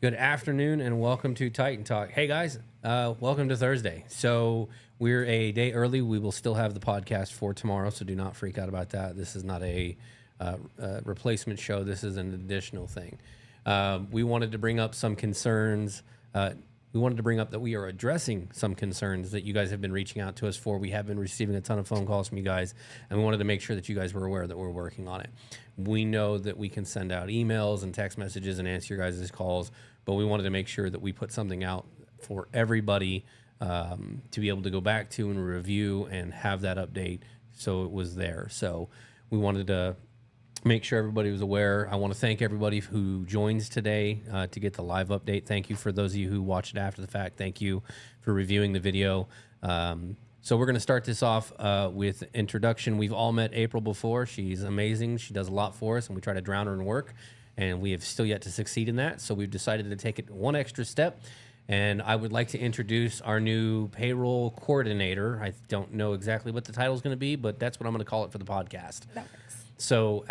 Good afternoon and welcome to Titan Talk. Hey guys, welcome to Thursday. So we're a day early. We will still have the podcast for tomorrow, so do not freak out about that. This is not a replacement show. This is an additional thing. We wanted to bring up some concerns. We wanted to bring up that we are addressing some concerns that you guys have been reaching out to us for. We have been receiving a ton of phone calls from you guys, and we wanted to make sure that you guys were aware that we're working on it. We know that we can send out emails and text messages and answer your guys' calls, but we wanted to make sure that we put something out for everybody to be able to go back to and review and have that update so it was there. So we wanted to make sure everybody was aware. I want to thank everybody who joins today to get the live update. Thank you for those of you who watched it after the fact. Thank you for reviewing the video. So we're going to start this off with introduction. We've all met April before. She's amazing. She does a lot for us, and we try to drown her in work, and we have still yet to succeed in that. So we've decided to take it one extra step, and I would like to introduce our new payroll coordinator. I don't know exactly what the title is going to be, but that's what I'm going to call it for the podcast. That works. So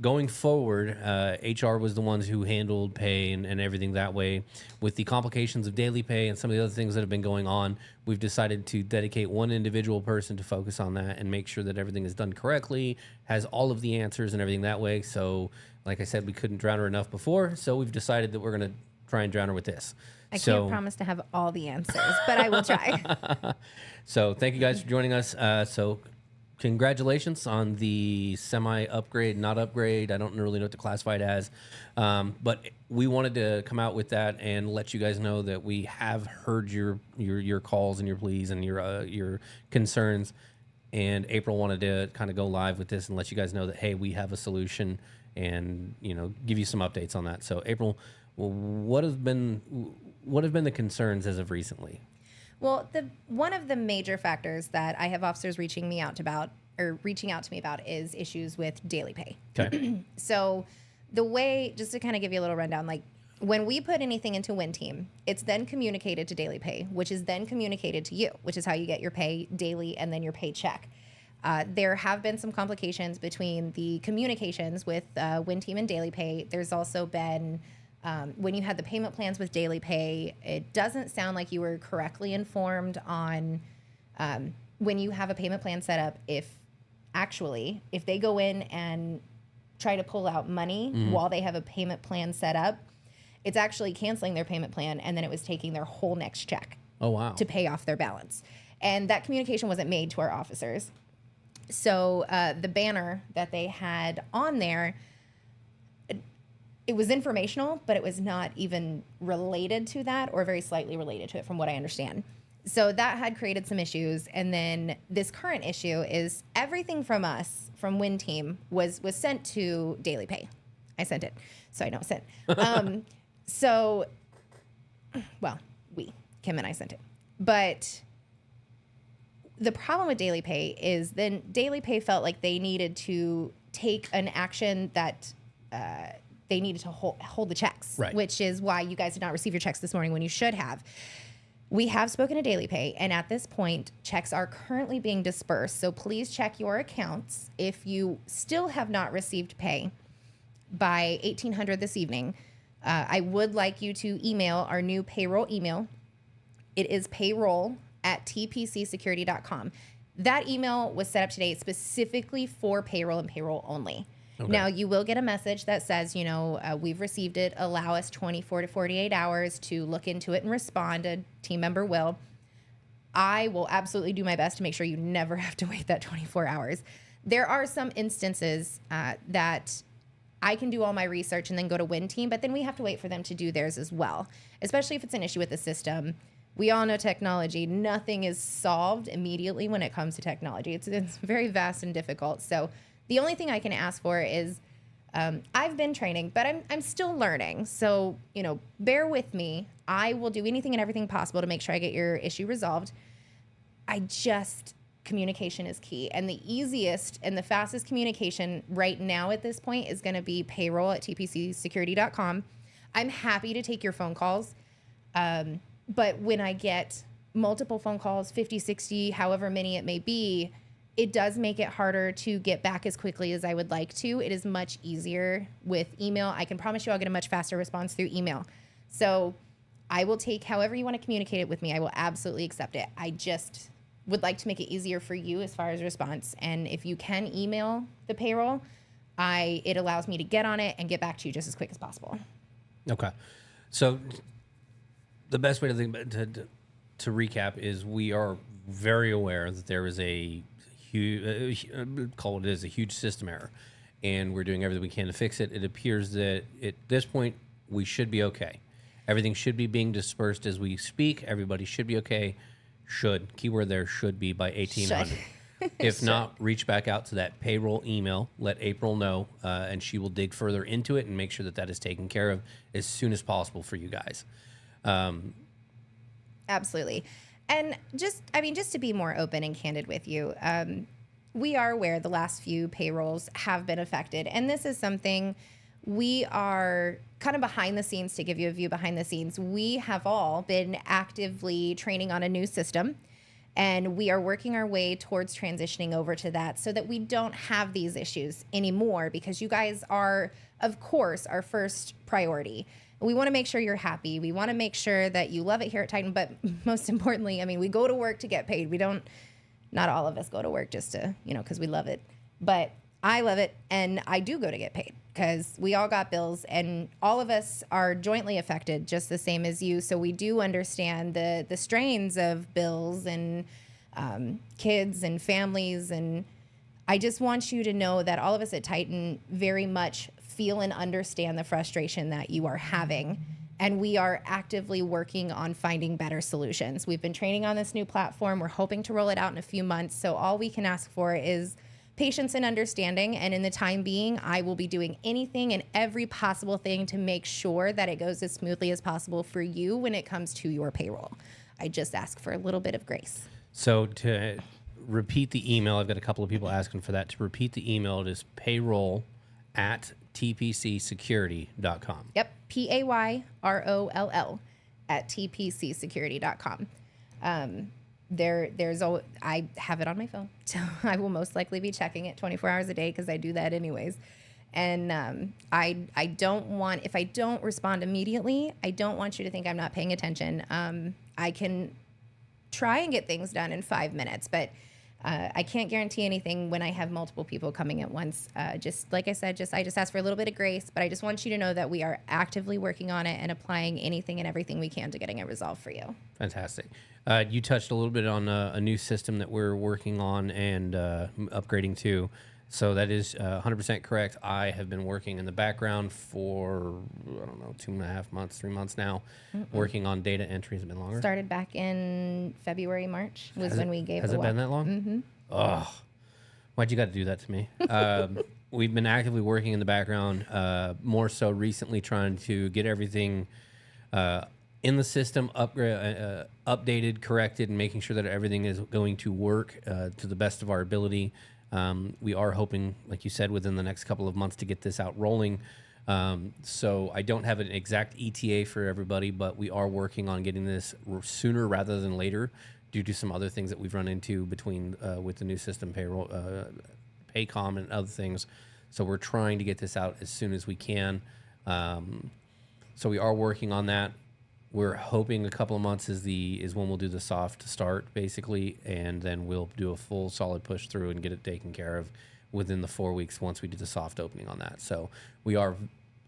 going forward, HR was the ones who handled pay and everything that way. With the complications of daily pay and some of the other things that have been going on, we've decided to dedicate one individual person to focus on that and make sure that everything is done correctly, has all of the answers and everything that way. So like I said, we couldn't drown her enough before, so we've decided that we're going to try and drown her with this. I can't promise to have all the answers, but I will try. So thank you guys for joining us. So congratulations on the semi-upgrade, not upgrade. I don't really know what to classify it as. But we wanted to come out with that and let you guys know that we have heard your calls and your pleas and your concerns. And April wanted to kind of go live with this and let you guys know that, hey, we have a solution and, give you some updates on that. So April, what have been the concerns as of recently? Well, one of the major factors that I have officers reaching out to me about is issues with daily pay. Okay. So the way, just to kind of give you a little rundown, like when we put anything into Win Team, it's then communicated to daily pay, which is then communicated to you, which is how you get your pay daily and then your paycheck. There have been some complications between the communications with Win Team and daily pay. There's also been when you had the payment plans with daily pay, it doesn't sound like you were correctly informed on when you have a payment plan set up, if they go in and try to pull out money while they have a payment plan set up, it's actually canceling their payment plan, and then it was taking their whole next check. Oh, wow. To pay off their balance. And that communication wasn't made to our officers. So the banner that they had on there, it was informational, but it was not even related to that or very slightly related to it from what I understand. So that had created some issues. And then this current issue is everything from us, from Win Team, was sent to daily pay. I sent it. So I know sent. Kim and I sent it. But the problem with daily pay is then daily pay felt like they needed to take an action that they needed to hold the checks, right, which is why you guys did not receive your checks this morning when you should have. We have spoken to daily pay, and at this point, checks are currently being dispersed. So please check your accounts. If you still have not received pay by 1800 this evening, I would like you to email our new payroll email. It is payroll@tpcsecurity.com. That email was set up today specifically for payroll and payroll only. Okay. Now, you will get a message that says, we've received it. Allow us 24 to 48 hours to look into it and respond. A team member will. I will absolutely do my best to make sure you never have to wait that 24 hours. There are some instances that I can do all my research and then go to Win Team, but then we have to wait for them to do theirs as well, especially if it's an issue with the system. We all know technology. Nothing is solved immediately when it comes to technology. It's very vast and difficult. So the only thing I can ask for is I've been training, but I'm still learning. So, bear with me. I will do anything and everything possible to make sure I get your issue resolved. Communication is key. And the easiest and the fastest communication right now at this point is going to be payroll@tpcsecurity.com. I'm happy to take your phone calls. But when I get multiple phone calls, 50, 60, however many it may be, it does make it harder to get back as quickly as I would like to. It is much easier with email. I can promise you I'll get a much faster response through email. So I will take however you want to communicate it with me. I will absolutely accept it. I just would like to make it easier for you as far as response. And if you can email the payroll, it allows me to get on it and get back to you just as quick as possible. Okay. So the best way to think to recap is we are very aware that there is a huge, call it is a huge system error, and we're doing everything we can to fix it. It appears that at this point we should be okay. Everything should be being dispersed as we speak. Everybody should be okay. Should, keyword there, should be by 1800. If not, reach back out to that payroll email. Let April know, and she will dig further into it and make sure that that is taken care of as soon as possible for you guys. Absolutely. And just to be more open and candid with you, we are aware the last few payrolls have been affected. And this is something we are kind of behind the scenes, to give you a view behind the scenes. We have all been actively training on a new system, and we are working our way towards transitioning over to that so that we don't have these issues anymore, because you guys are, of course, our first priority. We want to make sure you're happy. We want to make sure that you love it here at Titan. But most importantly, I mean, we go to work to get paid. Not all of us go to work just to, because we love it. But I love it, and I do go to get paid because we all got bills, and all of us are jointly affected just the same as you. So we do understand the strains of bills and kids and families. And I just want you to know that all of us at Titan very much feel and understand the frustration that you are having. And we are actively working on finding better solutions. We've been training on this new platform. We're hoping to roll it out in a few months. So all we can ask for is patience and understanding. And in the time being, I will be doing anything and every possible thing to make sure that it goes as smoothly as possible for you when it comes to your payroll. I just ask for a little bit of grace. So to repeat the email, I've got a couple of people asking for that. To repeat the email, it is payroll@tpcsecurity.com. Yep, PAYROLL @tpcsecurity.com. I have it on my phone, so I will most likely be checking it 24 hours a day because I do that anyways. And I don't want, if I don't respond immediately, I don't want you to think I'm not paying attention. I can try and get things done in 5 minutes, but I can't guarantee anything when I have multiple people coming at once. Just like I said, I just ask for a little bit of grace, but I just want you to know that we are actively working on it and applying anything and everything we can to getting it resolved for you. Fantastic. You touched a little bit on a new system that we're working on and upgrading to. So that is 100% correct. I have been working in the background for, 2.5 months, 3 months now, working on data entry. Has it been longer? Started back in February, March was when we gave Has it been that long? Mm-hmm. Ugh. Why'd you got to do that to me? We've been actively working in the background, more so recently trying to get everything in the system updated, corrected, and making sure that everything is going to work to the best of our ability. We are hoping, like you said, within the next couple of months to get this out rolling. So I don't have an exact ETA for everybody, but we are working on getting this sooner rather than later due to some other things that we've run into between with the new system, payroll, Paycom, and other things. So we're trying to get this out as soon as we can. So we are working on that. We're hoping a couple of months is when we'll do the soft start, basically, and then we'll do a full solid push through and get it taken care of within the 4 weeks once we do the soft opening on that. So we are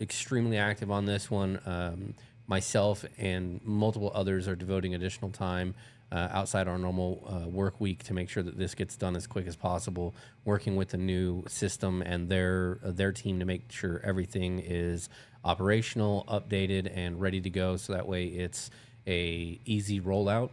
extremely active on this one. Myself and multiple others are devoting additional time outside our normal work week to make sure that this gets done as quick as possible, working with the new system and their team to make sure everything is operational, updated, and ready to go. So that way it's a easy rollout.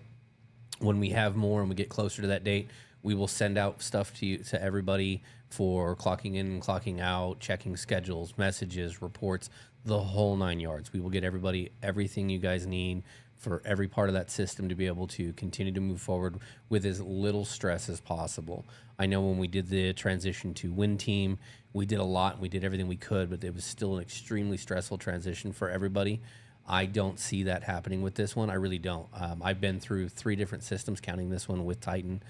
When we have more and we get closer to that date, we will send out stuff to everybody for clocking in and clocking out, checking schedules, messages, reports, the whole 9 yards. We will get everybody everything you guys need for every part of that system to be able to continue to move forward with as little stress as possible. I know when we did the transition to Win Team, we did a lot and we did everything we could, but it was still an extremely stressful transition for everybody. I don't see that happening with this one. I really don't. I've been through 3 different systems, counting this one with Titan.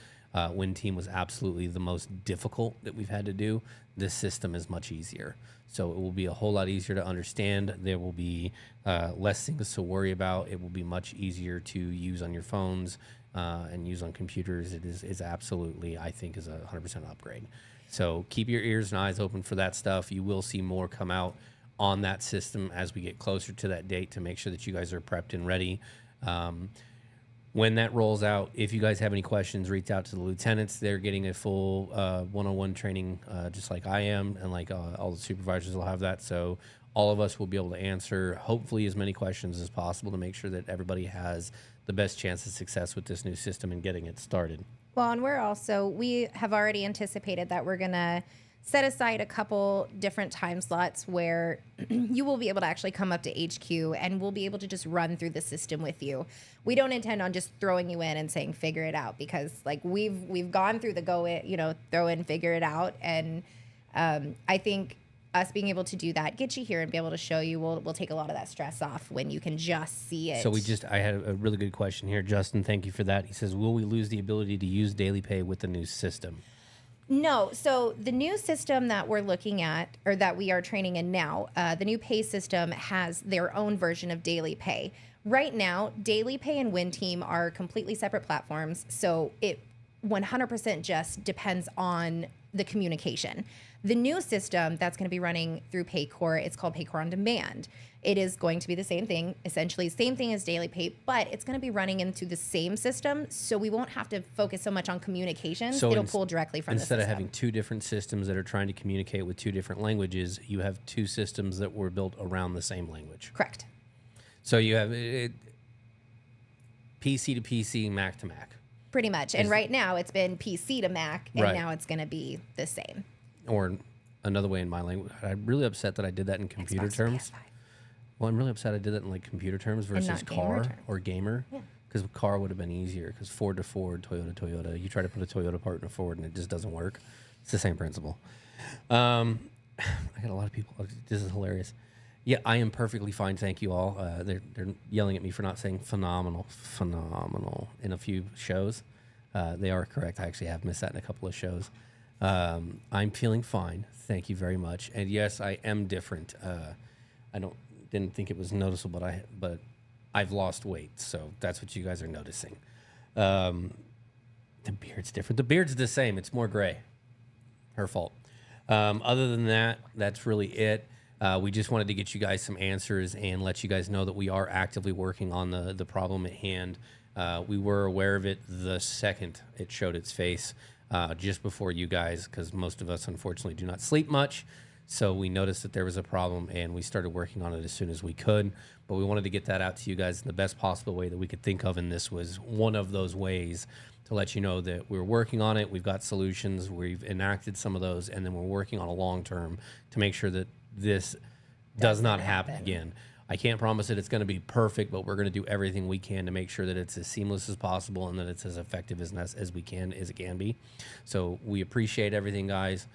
Win Team was absolutely the most difficult that we've had to do. This system is much easier. So it will be a whole lot easier to understand. There will be less things to worry about. It will be much easier to use on your phones and use on computers. It is absolutely, I think, is a 100% upgrade. So keep your ears and eyes open for that stuff. You will see more come out on that system as we get closer to that date to make sure that you guys are prepped and ready. When that rolls out, if you guys have any questions, reach out to the lieutenants. They're getting a full one-on-one training just like I am, and like all the supervisors will have that. So all of us will be able to answer hopefully as many questions as possible to make sure that everybody has the best chance of success with this new system and getting it started. Well, and we have already anticipated that we're going to set aside a couple different time slots where you will be able to actually come up to HQ and we'll be able to just run through the system with you. We don't intend on just throwing you in and saying, figure it out, because like we've gone through the throw in, figure it out. And I think us being able to do that, get you here and be able to show you, will take a lot of that stress off when you can just see it. So I had a really good question here. Justin, thank you for that. He says, will we lose the ability to use daily pay with the new system? No. So the new system that we're looking at, or that we are training in now, the new pay system has their own version of daily pay. Right now, daily pay and Win Team are completely separate platforms. So it 100% just depends on the communication. The new system that's going to be running through Paycor, it's called Paycor On Demand. It is going to be the same thing, essentially same thing as daily pay, but it's going to be running into the same system, so we won't have to focus so much on communications. So it'll pull directly from the system. Instead of having two different systems that are trying to communicate with two different languages, you have two systems that were built around the same language. Correct. So you have PC to PC, Mac to Mac. Pretty much. And right now it's been PC to Mac, and now it's going to be the same. Or another way in my language. I'm really upset that I did that in computer terms. Well, I'm really upset I did that in like computer terms versus car or gamer. Because car would have been easier. Because Ford to Ford, Toyota to Toyota. You try to put a Toyota part in a Ford and it just doesn't work. It's the same principle. I got a lot of people. This is hilarious. Yeah, I am perfectly fine. Thank you all. They're yelling at me for not saying phenomenal in a few shows. They are correct. I actually have missed that in a couple of shows. I'm feeling fine. Thank you very much. And yes, I am different. I didn't think it was noticeable, but I've lost weight, so that's what you guys are noticing. The beard's different. The beard's the same. It's more gray. Her fault. Other than that, that's really it. We just wanted to get you guys some answers and let you guys know that we are actively working on the problem at hand. We were aware of it the second it showed its face, just before you guys, because most of us unfortunately do not sleep much. So we noticed that there was a problem and we started working on it as soon as we could. But we wanted to get that out to you guys in the best possible way that we could think of. And this was one of those ways to let you know that we're working on it. We've got solutions. We've enacted some of those. And then we're working on a long term to make sure that this does not happen again. I can't promise that it's going to be perfect, but we're going to do everything we can to make sure that it's as seamless as possible and that it's as effective as it can be. So we appreciate everything, guys.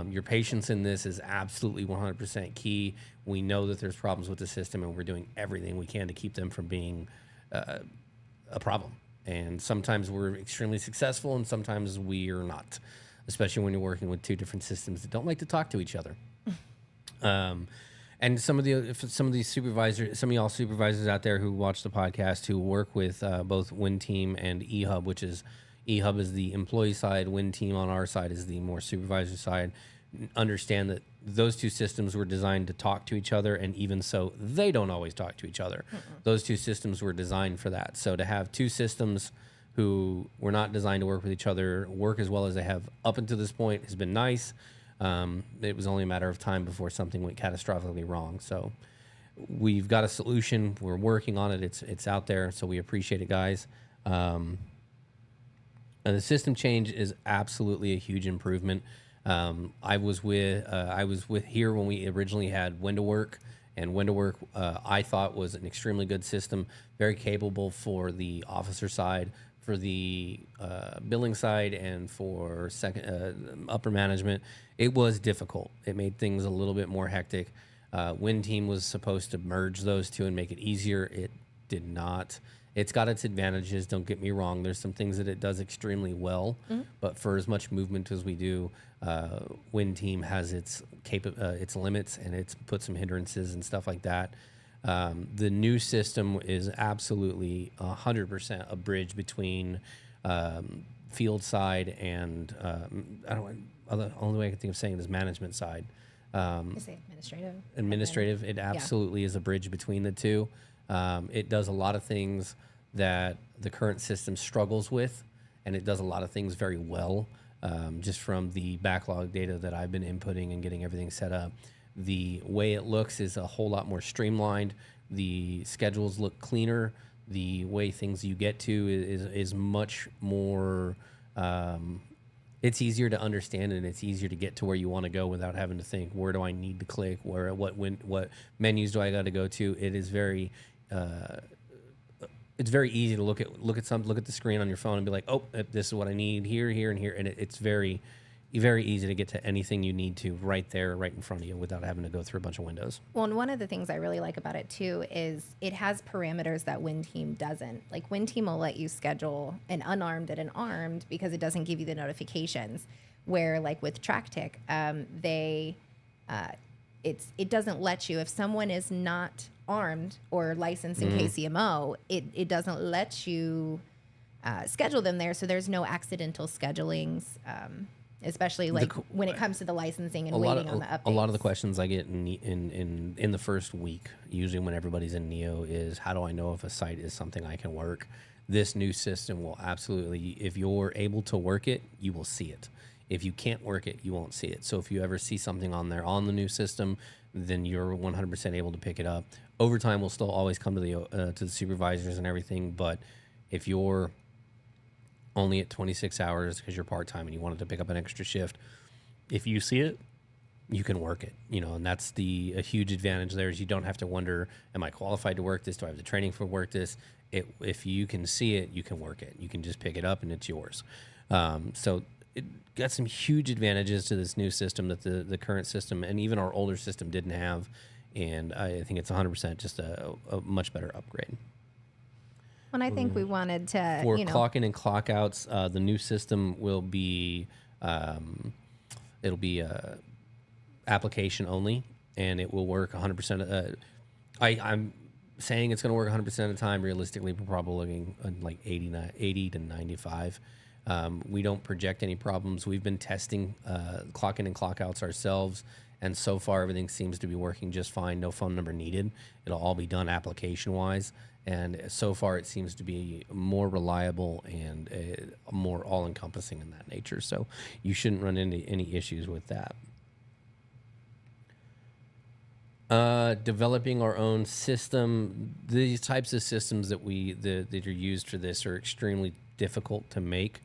Your patience in this is absolutely 100% key. We know that there's problems with the system, and we're doing everything we can to keep them from being a problem. And sometimes we're extremely successful, and sometimes we are not, especially when you're working with two different systems that don't like to talk to each other. And some of these supervisors, some of y'all supervisors out there who watch the podcast who work with both Win Team and eHub, which is eHub is the employee side, Win Team on our side is the more supervisor side, understand that those two systems were designed to talk to each other, and even so, they don't always talk to each other. Those two systems were designed for that. So to have two systems who were not designed to work with each other work as well as they have up until this point has been nice. It was only a matter of time before something went catastrophically wrong. So we've got a solution. We're working on it. It's out there. So we appreciate it, guys. And the system change is absolutely a huge improvement. I was with here when we originally had Window-Work, and Window-Work I thought was an extremely good system, very capable for the officer side, for the billing side, and for upper management. It was difficult. It made things a little bit more hectic. Win Team was supposed to merge those two and make it easier. It did not. It's got its advantages. Don't get me wrong. There's some things that it does extremely well, but for as much movement as we do, Wind Team has its limits, and it's put some hindrances and stuff like that. The new system is absolutely 100% a bridge between field side and the only way I can think of saying it is management side. I say administrative. Administrative. It absolutely is a bridge between the two. It does a lot of things that the current system struggles with, and it does a lot of things very well. Just from the backlog data that I've been inputting and getting everything set up, the way it looks is a whole lot more streamlined. The schedules look cleaner. The way things you get to is much more. It's easier to understand, and it's easier to get to where you want to go without having to think, where do I need to click, what menus do I got to go to. It is very it's very easy to look at the screen on your phone and be like, oh, this is what I need here, and here, and it's very easy to get to anything you need to right there, right in front of you, without having to go through a bunch of windows. Well, and one of the things I really like about it too is it has parameters that Wind Team doesn't. Like Wind Team will let you schedule an unarmed and an armed because it doesn't give you the notifications. Where like with TrackTick, it doesn't let you, if someone is not armed or licensed in KCMO, it doesn't let you schedule them there. So there's no accidental schedulings. Especially like when it comes to the licensing and waiting on the updates. A lot of the questions I get in the first week, usually when everybody's in Neo, is how do I know if a site is something I can work? This new system will absolutely, if you're able to work it, you will see it. If you can't work it, you won't see it. So if you ever see something on there on the new system, then you're 100% able to pick it up. Overtime will still always come to the supervisors and everything, but if you're only at 26 hours because you're part-time and you wanted to pick up an extra shift, if you see it, you can work it, and that's a huge advantage there is you don't have to wonder, am I qualified to work this? Do I have the training for work this? If you can see it, you can work it. You can just pick it up and it's yours. So it got some huge advantages to this new system that the current system and even our older system didn't have. And I think it's 100% just a much better upgrade. And I think we wanted to, for clock in and clock outs, the new system will be, it'll be application only, and it will work 100%. I'm saying it's going to work 100% of the time. Realistically, we're probably looking at like 80 to 95. We don't project any problems. We've been testing clock in and clock outs ourselves, and so far everything seems to be working just fine. No phone number needed. It'll all be done application-wise. And so far, it seems to be more reliable and more all-encompassing in that nature. So you shouldn't run into any issues with that. Developing our own system. These types of systems that are used for this are extremely difficult to make.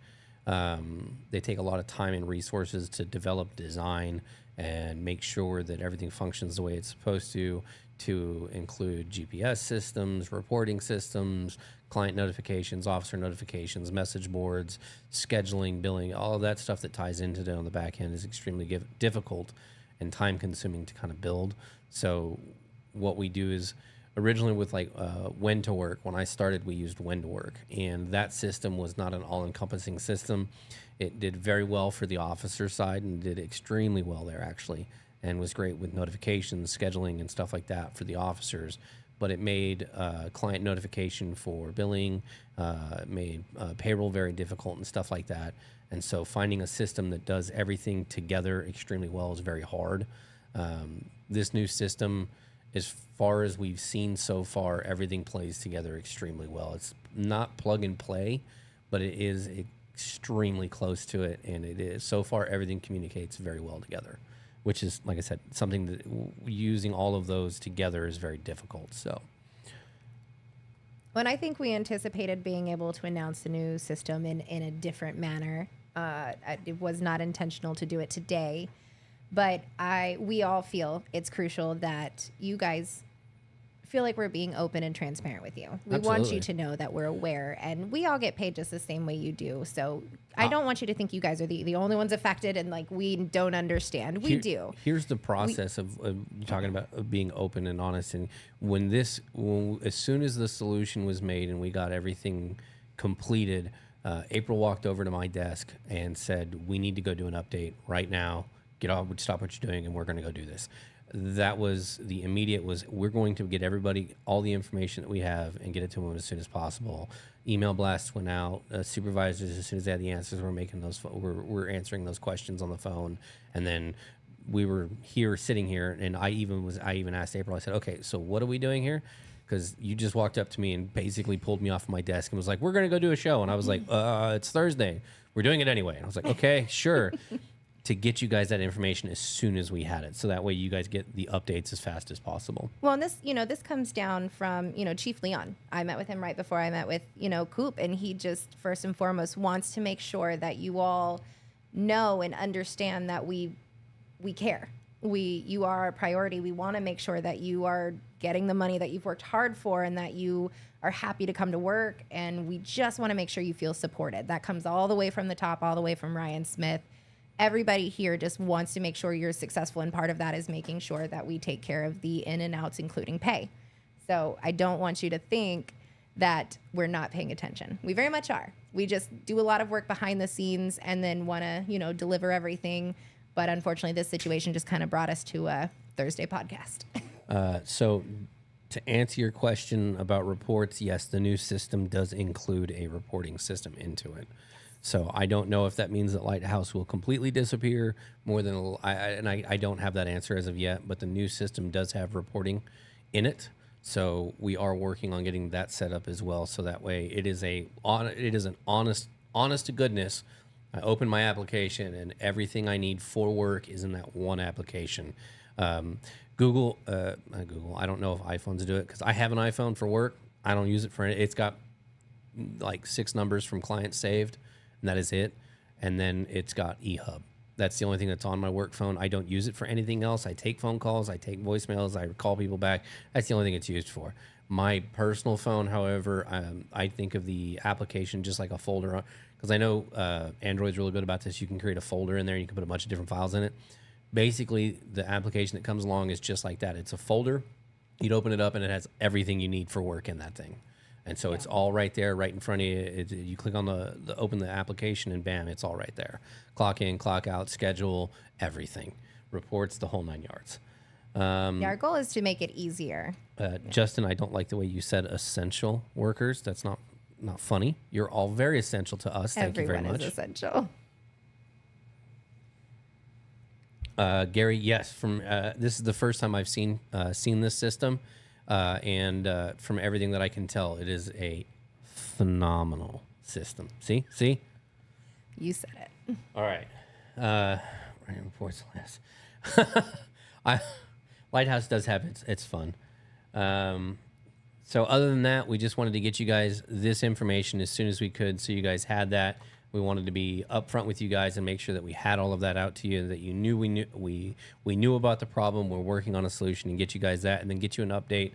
They take a lot of time and resources to develop, design, and make sure that everything functions the way it's supposed to include GPS systems, reporting systems, client notifications, officer notifications, message boards, scheduling, billing, all of that stuff that ties into it on the back end is extremely difficult and time consuming to kind of build. So what we do is originally with like when to work, when I started, we used when to work, and that system was not an all-encompassing system. It did very well for the officer side and did extremely well there actually, and was great with notifications, scheduling, and stuff like that for the officers. But it made client notification for billing, made payroll very difficult and stuff like that. And so finding a system that does everything together extremely well is very hard. This new system, as far as we've seen so far, everything plays together extremely well. It's not plug and play, but it is extremely close to it. And it is, so far, everything communicates very well together, which is, like I said, something that using all of those together is very difficult. So, when I think we anticipated being able to announce the new system in a different manner, it was not intentional to do it today, but we all feel it's crucial that you guys feel like we're being open and transparent with you. We want you to know that we're aware, and we all get paid just the same way you do. So I don't want you to think you guys are the only ones affected and like we don't understand. We do. Here's the process of talking about being open and honest. And as soon as the solution was made and we got everything completed, April walked over to my desk and said, "We need to go do an update right now. Get off, stop what you're doing, and we're going to go do this." That was the immediate we're going to get everybody all the information that we have and get it to them as soon as possible. Email blasts went out. Supervisors, as soon as they had the answers, were making those. We're answering those questions on the phone, and then we were sitting here, and I even asked April. I said, "Okay, so what are we doing here?" Because you just walked up to me and basically pulled me off my desk and was like, "We're going to go do a show," and I was like, "It's Thursday. We're doing it anyway." And I was like, "Okay, sure." To get you guys that information as soon as we had it, so that way you guys get the updates as fast as possible. Well, and this comes down from, Chief Leon. I met with him right before I met with, Coop, and he just first and foremost wants to make sure that you all know and understand that we care. You are a priority. We want to make sure that you are getting the money that you've worked hard for and that you are happy to come to work, and we just want to make sure you feel supported. That comes all the way from the top, all the way from Ryan Smith. Everybody here just wants to make sure you're successful, and part of that is making sure that we take care of the in and outs, including pay. So I don't want you to think that we're not paying attention. We very much are. We just do a lot of work behind the scenes and then want to, deliver everything. But unfortunately, this situation just kind of brought us to a Thursday podcast. So to answer your question about reports, yes, the new system does include a reporting system into it. So I don't know if that means that Lighthouse will completely disappear more than I don't have that answer as of yet, but the new system does have reporting in it. So we are working on getting that set up as well. So that way it is an honest to goodness. I open my application and everything I need for work is in that one application. Google, I don't know if iPhones do it because I have an iPhone for work. I don't use it for it. It's got like 6 numbers from clients saved. And that is it. And then it's got eHub. That's the only thing that's on my work phone. I don't use it for anything else. I take phone calls. I take voicemails. I call people back. That's the only thing it's used for. My personal phone, however, I think of the application just like a folder. Because I know Android's really good about this. You can create a folder in there. And you can put a bunch of different files in it. Basically, the application that comes along is just like that. It's a folder. You'd open it up, and it has everything you need for work in that thing. And so it's all right there, right in front of you. You click on the open the application, and bam, it's all right there. Clock in, clock out, schedule, everything. Reports, the whole 9 yards. Our goal is to make it easier. Justin, I don't like the way you said essential workers. That's not funny. You're all very essential to us. Thank you very much. Everyone is essential. Gary, yes. This is the first time I've seen this system. And from everything that I can tell, it is a phenomenal system. See? You said it. All right. Reports last. Lighthouse does have its fun. So other than that, we just wanted to get you guys this information as soon as we could, so you guys had that. We wanted to be upfront with you guys and make sure that we had all of that out to you, that you knew we knew about the problem. We're working on a solution and get you guys that, and then get you an update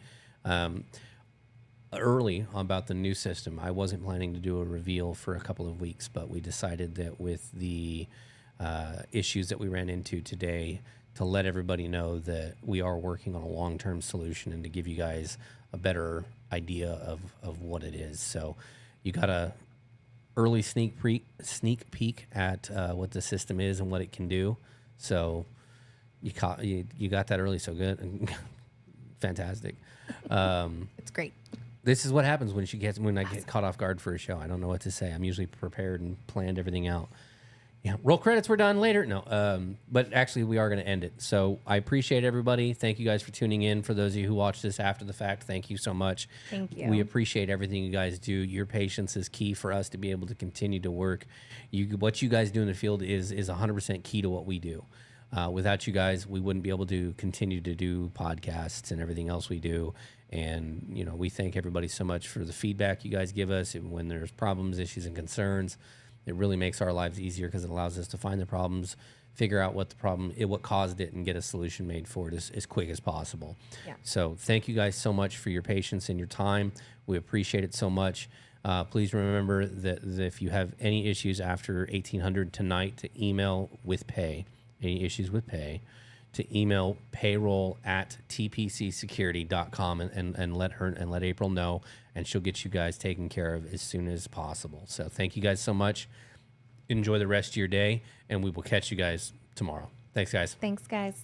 early about the new system. I wasn't planning to do a reveal for a couple of weeks, but we decided that with the issues that we ran into today, to let everybody know that we are working on a long-term solution and to give you guys a better idea of what it is. So you got a early sneak peek at what the system is and what it can do. So you got that early, so good. Fantastic. It's great. This is what happens when I get caught off guard for a show. I don't know what to say. I'm usually prepared and planned everything out. Yeah, roll credits. We're done later. No, but actually we are going to end it. So I appreciate everybody. Thank you guys for tuning in. For those of you who watch this after the fact, thank you so much. Thank you. We appreciate everything you guys do. Your patience is key for us to be able to continue to work. What you guys do in the field is 100% key to what we do. Without you guys, we wouldn't be able to continue to do podcasts and everything else we do. And, we thank everybody so much for the feedback you guys give us. And when there's problems, issues, and concerns, it really makes our lives easier because it allows us to find the problems, figure out what the problem, what caused it, and get a solution made for it as quick as possible. Yeah. So thank you guys so much for your patience and your time. We appreciate it so much. Please remember that if you have any issues after 1800 tonight, to email with pay. Any issues with pay, to email payroll@tpcsecurity.com and let April know, and she'll get you guys taken care of as soon as possible. So thank you guys so much. Enjoy the rest of your day, and we will catch you guys tomorrow. Thanks, guys. Thanks, guys.